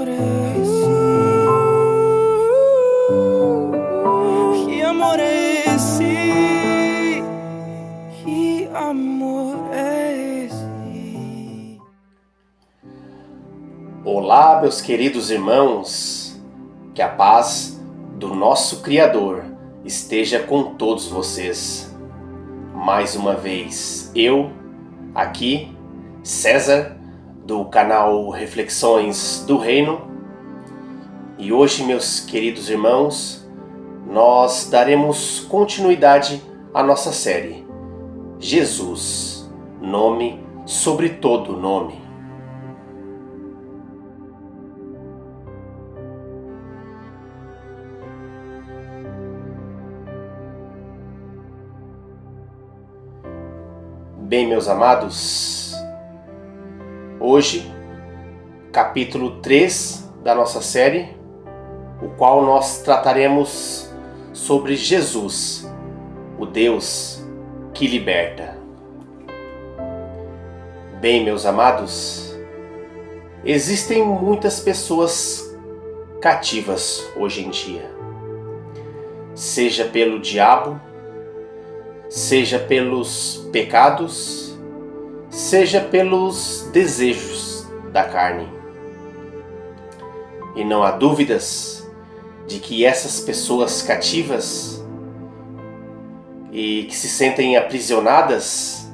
amor é esse? Que amor é esse? Que amor é esse? Olá, meus queridos irmãos, que a paz do nosso Criador esteja com todos vocês. Mais uma vez, eu, aqui, César, do canal Reflexões do Reino. E hoje, meus queridos irmãos, nós daremos continuidade à nossa série Jesus, nome sobre todo nome. Bem, meus amados, hoje, capítulo 3 da nossa série, o qual nós trataremos sobre Jesus, o Deus que liberta. Bem, meus amados, existem muitas pessoas cativas hoje em dia, seja pelo diabo, seja pelos pecados, seja pelos desejos da carne. E não há dúvidas de que essas pessoas cativas e que se sentem aprisionadas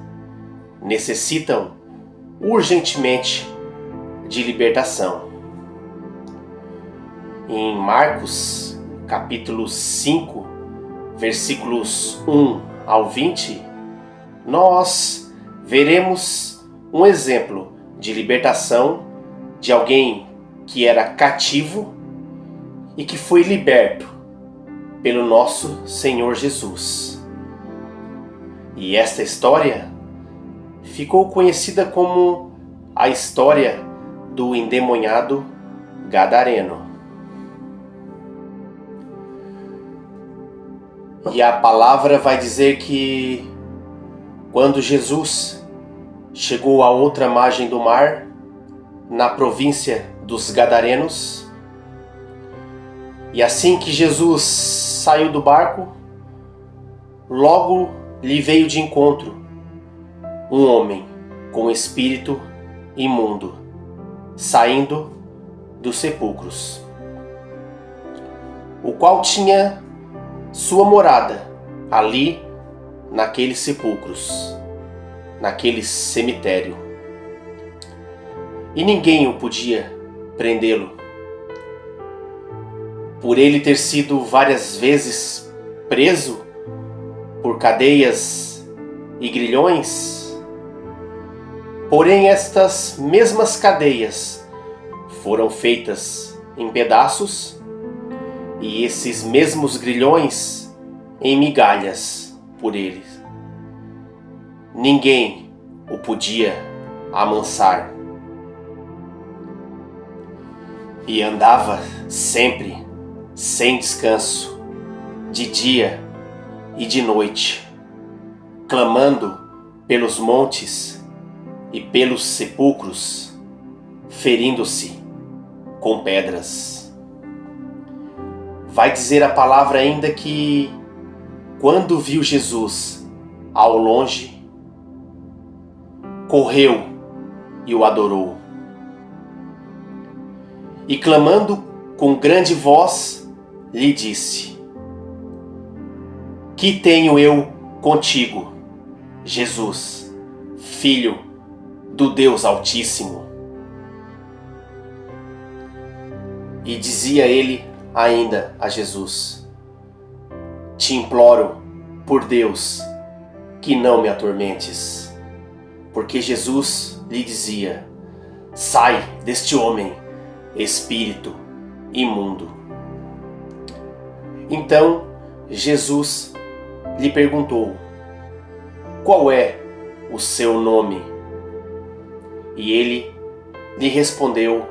necessitam urgentemente de libertação. Em Marcos, capítulo 5, versículos 1 ao 20, nós veremos um exemplo de libertação de alguém que era cativo e que foi liberto pelo nosso Senhor Jesus. E esta história ficou conhecida como a história do endemoniado gadareno. E a palavra vai dizer que quando Jesus chegou à outra margem do mar, na província dos Gadarenos, e assim que Jesus saiu do barco, logo lhe veio de encontro um homem com espírito imundo, saindo dos sepulcros, o qual tinha sua morada ali naqueles sepulcros, naquele cemitério. E ninguém o podia prendê-lo, por ele ter sido várias vezes preso por cadeias e grilhões. Porém, estas mesmas cadeias foram feitas em pedaços e esses mesmos grilhões em migalhas por ele. Ninguém o podia amansar. E andava sempre, sem descanso, de dia e de noite, clamando pelos montes e pelos sepulcros, ferindo-se com pedras. Vai dizer a palavra ainda que, quando viu Jesus ao longe, correu e o adorou. E clamando com grande voz, lhe disse: Que tenho eu contigo, Jesus, Filho do Deus Altíssimo? E dizia ele ainda a Jesus: Te imploro, por Deus, que não me atormentes. Porque Jesus lhe dizia: Sai deste homem, espírito imundo. Então Jesus lhe perguntou: Qual é o seu nome? E ele lhe respondeu,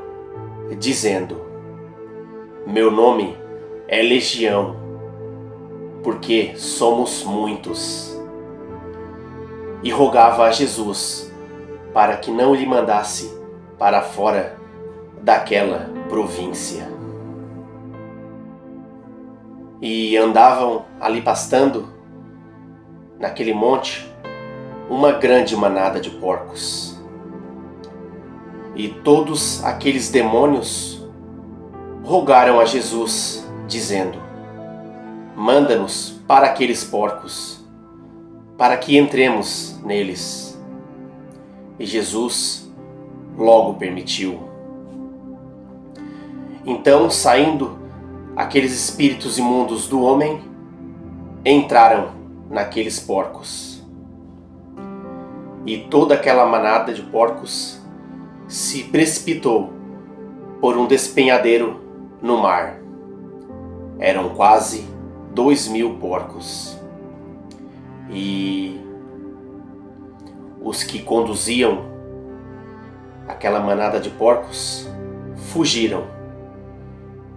dizendo: Meu nome é Legião, porque somos muitos. E rogava a Jesus para que não lhe mandasse para fora daquela província. E andavam ali pastando, naquele monte, uma grande manada de porcos. E todos aqueles demônios rogaram a Jesus, dizendo: manda-nos para aqueles porcos, para que entremos neles. E Jesus logo permitiu. Então, saindo aqueles espíritos imundos do homem, entraram naqueles porcos. E toda aquela manada de porcos se precipitou por um despenhadeiro no mar. Eram quase 2.000 porcos. E os que conduziam aquela manada de porcos fugiram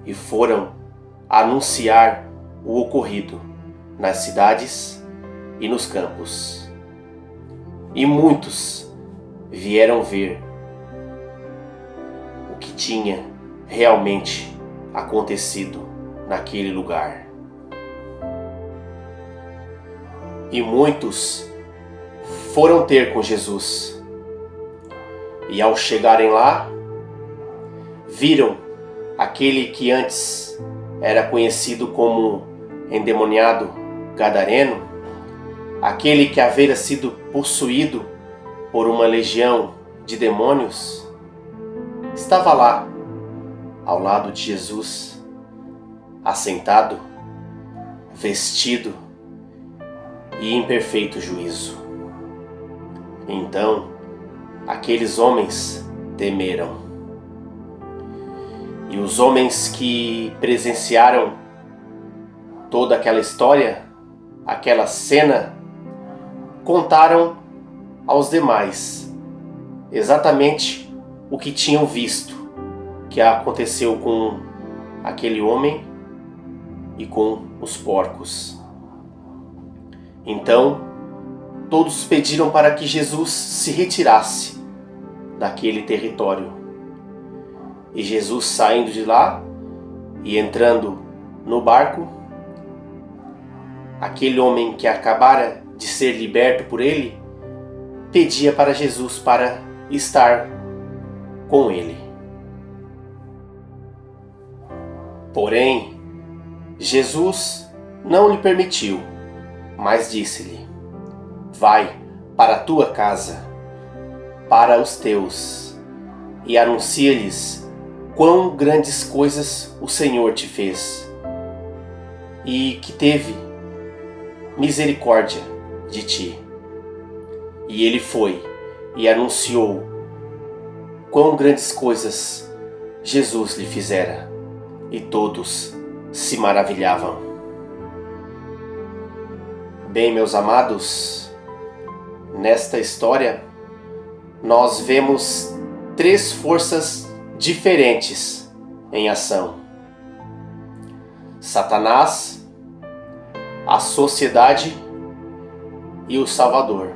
e foram anunciar o ocorrido nas cidades e nos campos. E muitos vieram ver o que tinha realmente acontecido naquele lugar. E muitos foram ter com Jesus. E ao chegarem lá, viram aquele que antes era conhecido como endemoniado gadareno, aquele que havia sido possuído por uma legião de demônios, estava lá, ao lado de Jesus, assentado, vestido e em perfeito juízo. Então, aqueles homens temeram. E os homens que presenciaram toda aquela história, aquela cena, contaram aos demais exatamente o que tinham visto, que aconteceu com aquele homem e com os porcos. Então, todos pediram para que Jesus se retirasse daquele território. E Jesus, saindo de lá e entrando no barco, aquele homem que acabara de ser liberto por ele, pedia para Jesus para estar com ele. Porém, Jesus não lhe permitiu, mas disse-lhe: vai para a tua casa, para os teus, e anuncia-lhes quão grandes coisas o Senhor te fez, e que teve misericórdia de ti. E ele foi e anunciou quão grandes coisas Jesus lhe fizera, e todos se maravilhavam. Bem, meus amados, nesta história nós vemos 3 forças diferentes em ação: Satanás, a sociedade e o Salvador.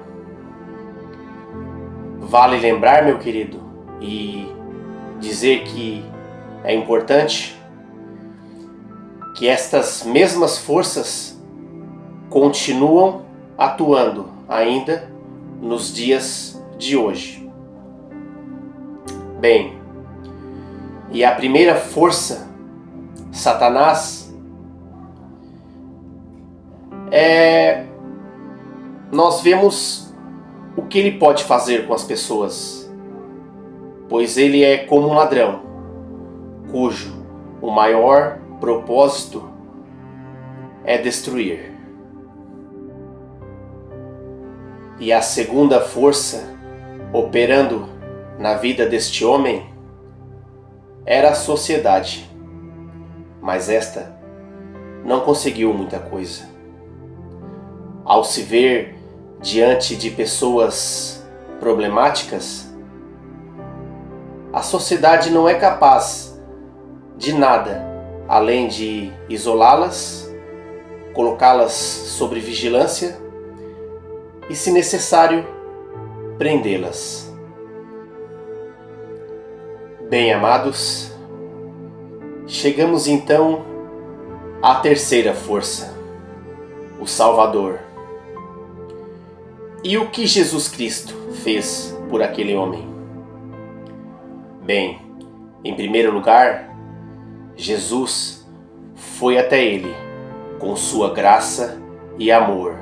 Vale lembrar, meu querido, e dizer que é importante que estas mesmas forças continuam atuando ainda nos dias de hoje. Bem, e a primeira força, Satanás, nós vemos o que ele pode fazer com as pessoas, pois ele é como um ladrão, cujo o maior propósito é destruir. E a segunda força operando na vida deste homem era a sociedade, mas esta não conseguiu muita coisa. Ao se ver diante de pessoas problemáticas, a sociedade não é capaz de nada além de isolá-las, colocá-las sob vigilância e, se necessário, prendê-las. Bem, amados, chegamos então à terceira força, o Salvador. E o que Jesus Cristo fez por aquele homem? Bem, em primeiro lugar, Jesus foi até ele com sua graça e amor,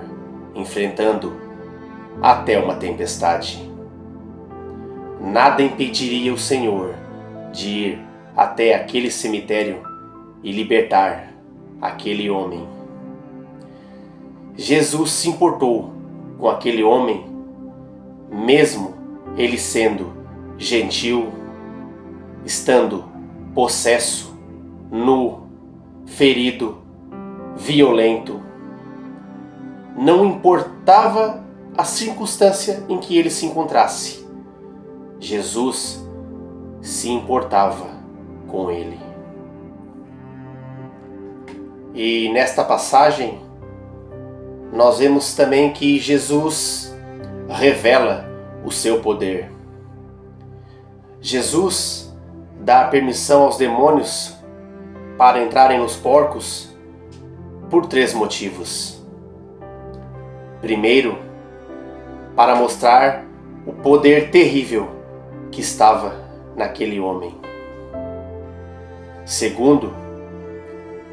enfrentando até uma tempestade. Nada impediria o Senhor de ir até aquele cemitério e libertar aquele homem. Jesus se importou com aquele homem, mesmo ele sendo gentil, estando possesso, nu, ferido, violento. Não importava a circunstância em que ele se encontrasse, Jesus se importava com ele. E nesta passagem, nós vemos também que Jesus revela o seu poder. Jesus dá permissão aos demônios para entrarem nos porcos por 3 motivos. Primeiro, para mostrar o poder terrível que estava naquele homem. Segundo,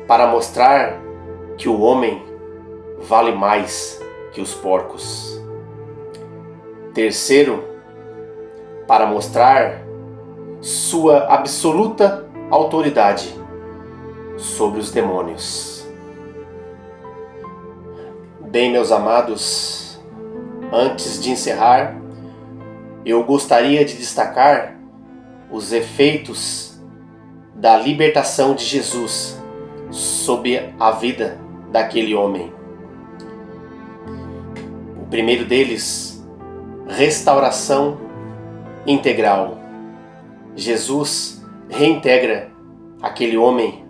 para mostrar que o homem vale mais que os porcos. Terceiro, para mostrar sua absoluta autoridade sobre os demônios. Bem, meus amados, antes de encerrar, eu gostaria de destacar os efeitos da libertação de Jesus sobre a vida daquele homem. O primeiro deles, restauração integral. Jesus reintegra aquele homem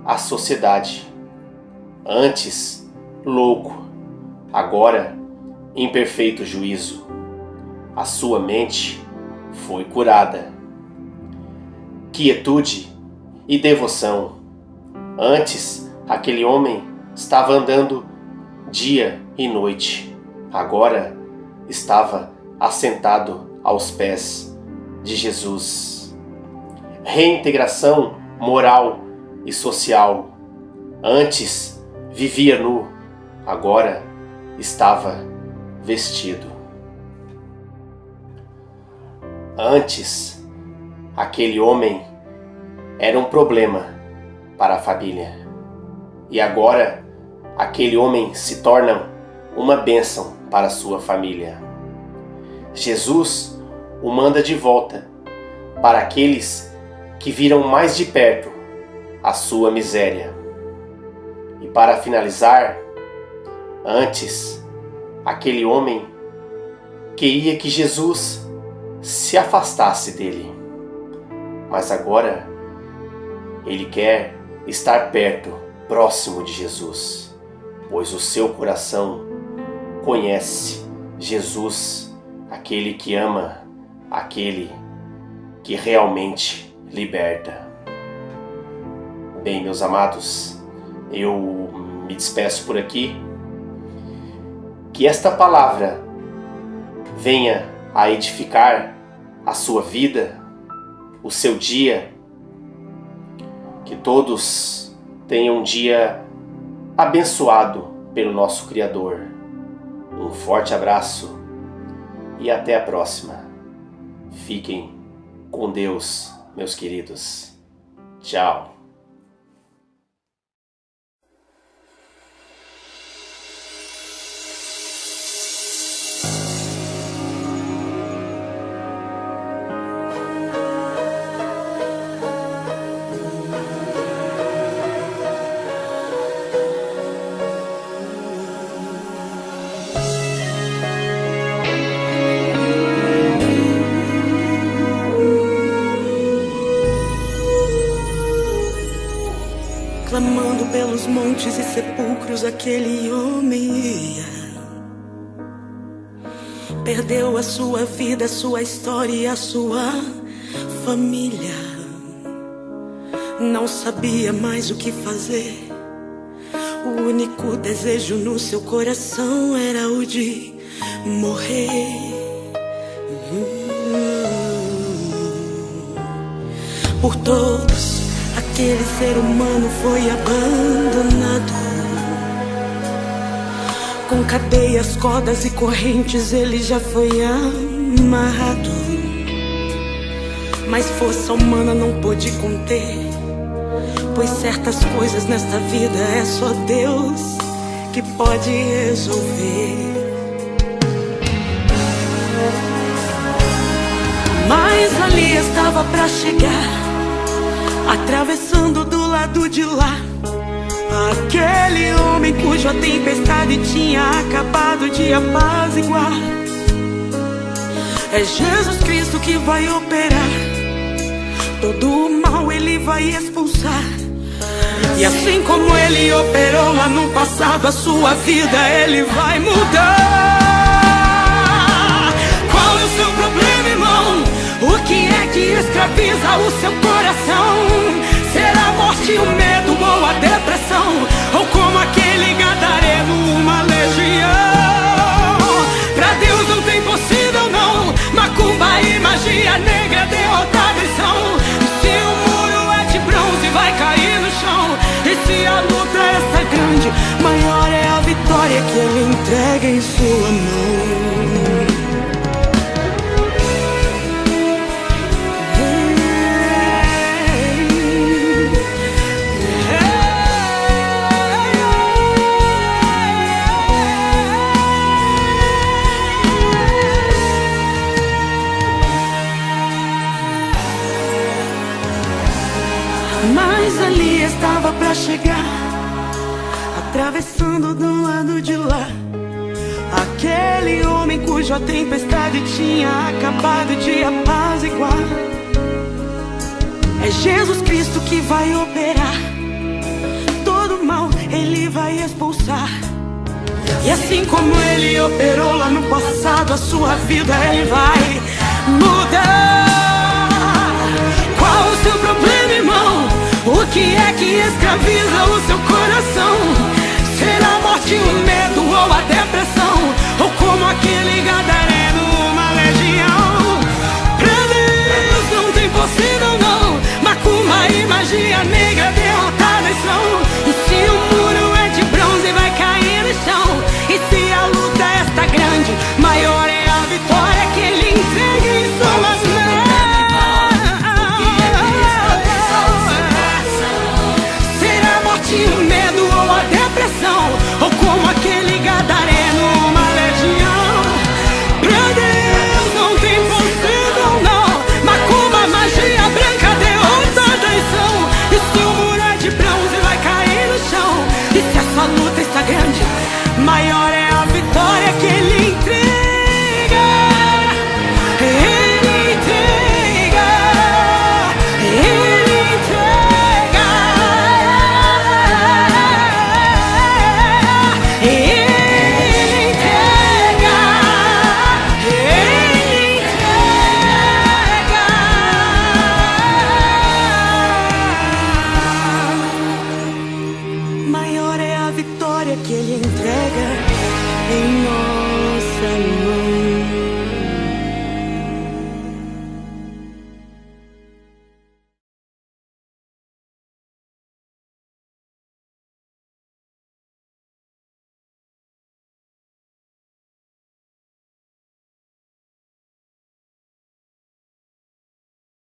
à sociedade. Antes, louco, agora em perfeito juízo. A sua mente foi curada. Quietude e devoção. Antes, aquele homem estava andando dia e noite. Agora estava assentado aos pés de Jesus. Reintegração moral e social. Antes vivia nu, agora estava vestido. Antes, aquele homem era um problema para a família. E agora, aquele homem se torna uma bênção para a sua família. Jesus o manda de volta para aqueles que viram mais de perto a sua miséria. E para finalizar, antes, aquele homem queria que Jesus se afastasse dele. Mas agora, ele quer estar perto, próximo de Jesus, pois o seu coração conhece Jesus, aquele que ama, aquele que realmente liberta. Bem, meus amados, eu me despeço por aqui. Que esta palavra venha a edificar a sua vida, o seu dia. Que todos tenham um dia abençoado pelo nosso Criador. Um forte abraço e até a próxima. Fiquem com Deus, meus queridos. Tchau. Clamando pelos montes e sepulcros, aquele homem ia. Perdeu a sua vida, a sua história e a sua família não sabia mais o que fazer. O único desejo no seu coração era o de morrer. Por todos, aquele ser humano foi abandonado. Com cadeias, cordas e correntes ele já foi amarrado. Mas força humana não pôde conter, pois certas coisas nesta vida é só Deus que pode resolver. Mas ali estava pra chegar, atravessando do lado de lá, aquele homem cuja tempestade tinha acabado de apaziguar. É Jesus Cristo que vai operar, todo o mal ele vai expulsar. E assim como ele operou lá no passado, a sua vida ele vai mudar. Qual é o seu problema, irmão? O que é que escraviza o seu coração? Será a morte, o medo ou a depressão? Ou como aquele gadareno, uma legião? Pra Deus não tem possível não, macumba e magia negra derrotadas são. E se o muro é de bronze vai cair no chão, e se a luta é essa grande, maior é a vitória que ele entrega em sua mão. Mas ali estava pra chegar, atravessando do lado de lá, aquele homem cuja tempestade tinha acabado de apaziguar. É Jesus Cristo que vai operar, todo mal ele vai expulsar. E assim como ele operou lá no passado, a sua vida ele vai mudar. Qual o seu problema, irmão? O que é que escraviza o seu coração? Será a morte, o medo ou a depressão? Ou como aquele gadareno?